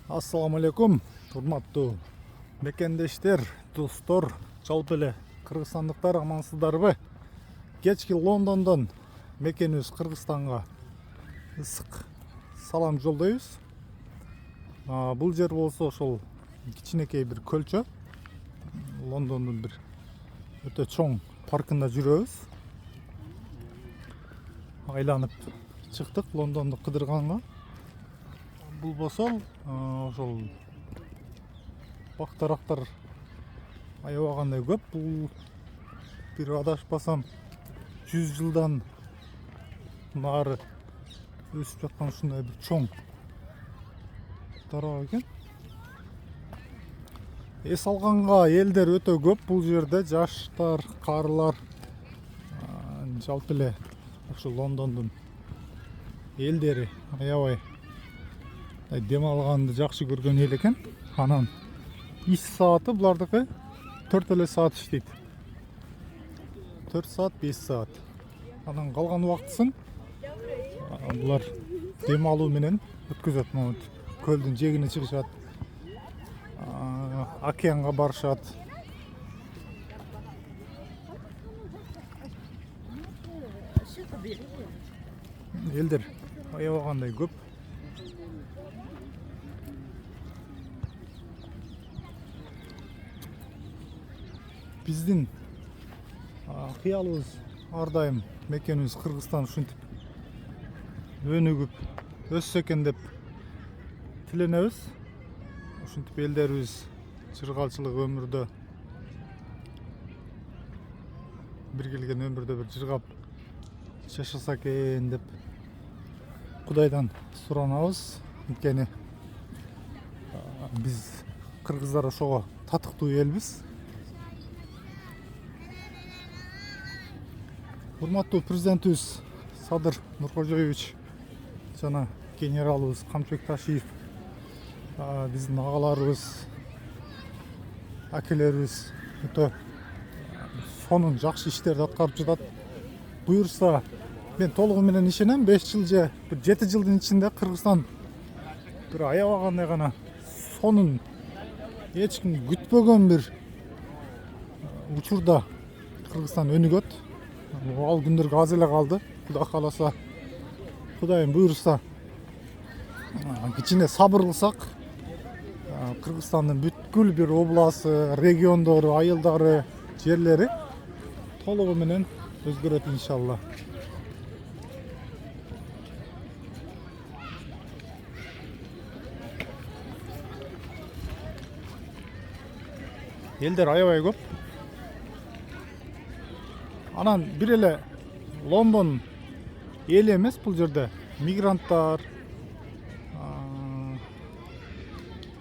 Ассаламу алейкум, урматтуу мекендештер, достор, жалпы эле кыргызстандыктар амансыздарбы? Кечки Лондондон мекенибиз Кыргызстанга ысык салам жолдойбуз. Бул жер болсо ошол кичинекей бир көлчө. Лондондун бир өтө чоң паркында жүрөбүз. Айланып чыктык Лондонду кыдырганга. Бул болсо ошол бактарактар аябагандай көп. Бул бир адашпасам 100 жылдан нары өсүп жаткан ушундай бир чоң дарак экен. Эс алганга элдер өтө көп бул жерде, жаштар, карылар, жалпы эле ошо Лондондун элдери аябай дем алганды жакшы көргөн эл экен. Анан иш сааты булардыкы 4 эле саат иштейт. 4 саат, 5 саат. Анан калган убактысын булар дем алуу менен өткөзөт. Көлдүн жээгине чыгышат, океанга барышат. Элдер аябагандай көп. Биздин кыялыбыз ар дайым мекенибиз Кыргызстан ушинтип өнүгүп өссө экен деп тиленебиз. Ушинтип элдерибиз жыргалчылык өмүрдө бир келген өмүрдө бир жыргап жашаса экен деп Кудайдан суранабыз. Анткени биз кыргыздар ошого татыктуу элбиз. Урматтуу президентибиз Садыр Нуркожоевич жана генералыбыз Камчыбек Ташиев, биздин агаларыбыз, акелерибиз өтө сонун жакшы иштерди аткарып жатат. Буюрса, мен толугу менен ишенем, 5 жыл же 7 жылдын ичинде Кыргызстан бир аябагандай гана сонун, эч ким күтпөгөн бир учурда Кыргызстан өнүгөт. Ал күндөргө аз эле калды. Кудай кааласа, Кудайым буйрса, кичине сабыр кылсак, Кыргызстандын бүткүл бир обласы, региондору, айылдары, жерлери толугу менен өзгөрөт иншалла. Элдер аябай көп. Анан бир эле Лондон эли эмес, бул жерде мигранттар,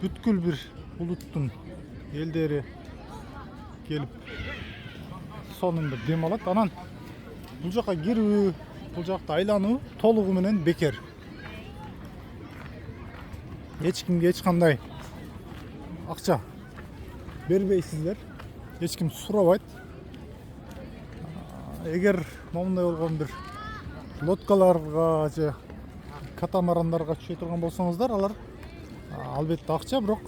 бүткүл бир улуттун элдери келип сонун бир дем алат. Анан бул жака кирүү, бул жакта айлануу толугу менен бекер. Эч кимге эч кандай акча бербейсиздер, эч ким сурабайт. Эгер момундай болгон бир лодкаларга же катамарандарга түшө турган болсоңуздар, алар албетте акча, бирок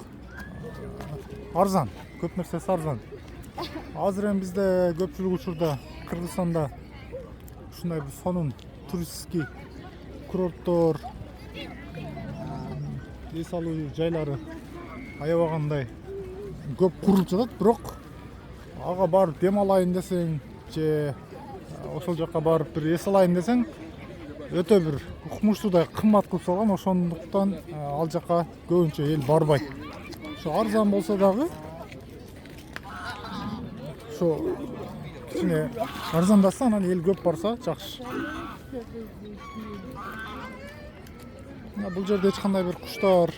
арзан, көп нерсеси арзан. Азыр эми бизде көпчүлүк учурда Кыргызстанда ушундай бир сонун туристский курорттор, эс алуу жайлары аябагандай көп курулуп жатат, бирок ага барып дем алайын десең же ошол жака барып бир эс алайын десең, өтө бир укмуштуудай кымбат кылып салган. Ошондуктан ал жака көбүнчө эл барбайт. Ошо арзан болсо дагы, ошо кичине арзандаса, анан эл көп барса жакшы. Бул жерде эч кандай бир куштар,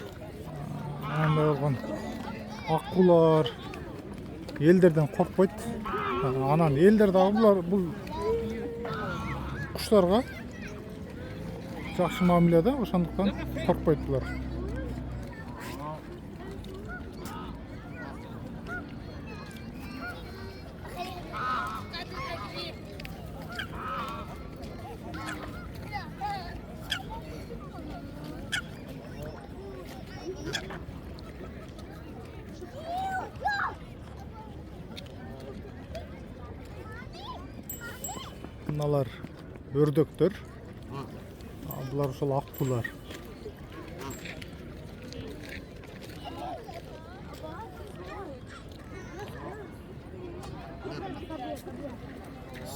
андай болгон акулар элдерден коркпойт. Анан элдер дагы бул куштарга жакшы мамиледе, ошондуктан коркпойт булар. Мыналар өрдөктөр. Булар ошол аккулар.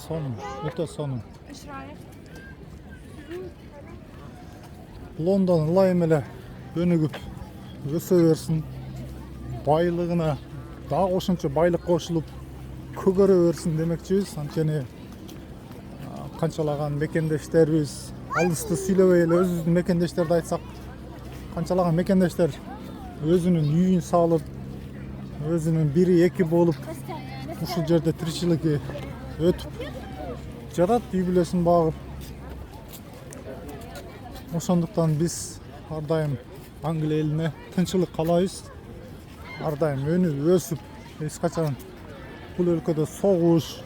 Сонун, өтө сонун. Лондон ылайым эле өнүгүп өсө берсин. Байлыгына дагы ошончо байлык кошулуп көгөрө берсин демекчибиз. Анткени канчалаган мекендештерибиз алысты сүйлөбөй эле өзүбүздүн мекендештерди айтсак, канчалаган мекендештер өзүнүн үйүн салып, өзүнүн бири эки болуп ушул жерде тиричилиги өтүп жатат, үй бүлөсүн багып. Ошондуктан биз ар дайым Англия элине тынчылык каалайбыз. Ар дайым өнүп өсүп, эч качан бул өлкөдө согуш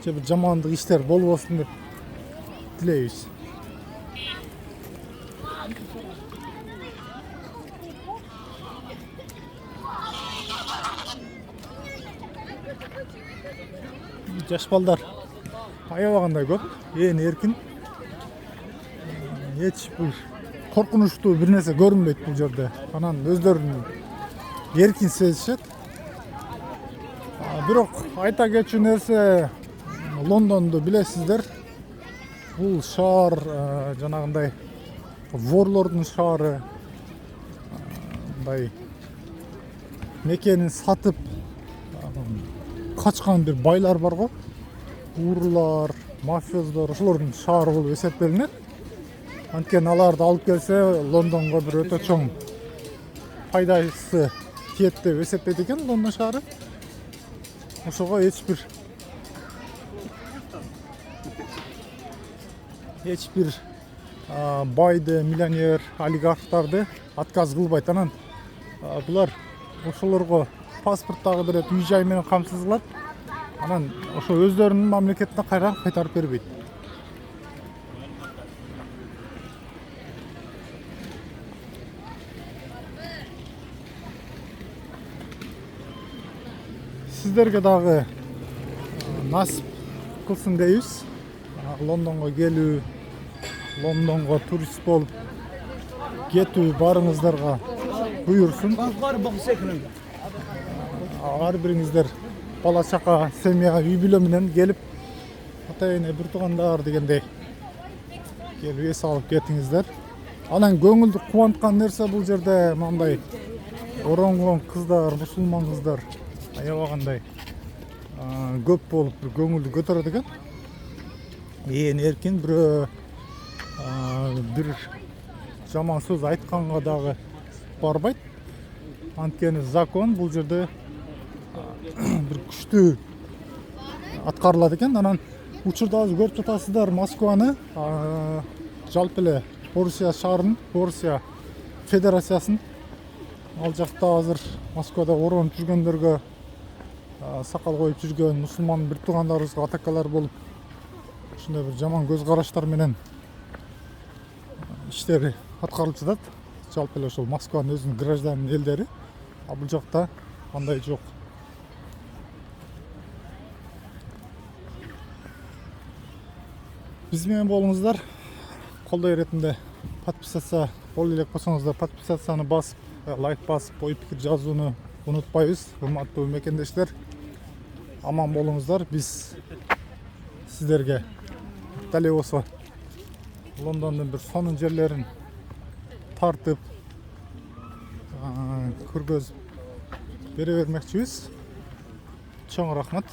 же бир жамандык иштер болбосун деп тилейбиз. Жаш балдар аябагандай көп, эркин. Эч бул коркунучтуу бир нерсе көрүнбөйт бул жерде. Анан өздөрүн эркин сезишет. Бирок айта кетчү нерсе, Лондонду билесиздер. Бул шаар жанагындай ворлордун шаары. Мындай мекенин сатып качкан бир байлар бар го. Урлар, мафиоздор, ошолордун шаары болуп эсептелинет. Анткени аларды алып келсе, Лондонго бир өтө чоң пайдасы тиет деп эсептейт экен Лондон шаары. Ошого эч бир байды, миллионер, олигархтарды отказ кылбайт. Анан булар ошолорго паспорт дагы берет, үй жай менен камсыз кылат. Анан ошо өздөрүнүн мамлекетине кайра кайтарып бербейт. Сиздерге дагы насип кылсын дейбиз. Лондонго келүү, Лондонго турист болуп кетүү барыңыздарга буйрсун. Ар бириңиздер бала чака, семья, үй бүлө менен келип, ата эне, бир туугандар дегендей келип эс алып кетиңиздер. Анан көңүлдү кубанткан нерсе бул жерде мындай оронгон кыздар, мусулман кыздар аябагандай көп болуп бир көңүлдү көтөрөт экен. Эркин, бирөө бир жаман сөз айтканга дагы барбайт. Анткени закон бул жерде бир күчтүү аткарылат экен. Анан учурда азыр көрүп жатасыздар Москваны, жалпы эле Орусия шаарын, Орусия федерациясын. Ал жакта азыр Москвада оронуп жүргөндөргө, сакал коюп жүргөн мусулман бир туугандарыбызга атакалар болуп, ушундай бир жаман көз караштар менен иштери аткарылып жатат. Жалпы эле ошол Москванын өзүнүн гражданин элдери. А бул жакта андай жок. Биз менен болуңуздар. Колдой иретинде подписаться боло элек болсоңуздар, подписацияны басып, лайк басып, ой пикир жазууну унутпайбыз. Урматтуу мекендештер, аман болуңуздар. Биз сиздерге дал болсо Лондондун бир сонун жерлерин тартып көргөзүп бере бермекчибиз. Чоң рахмат.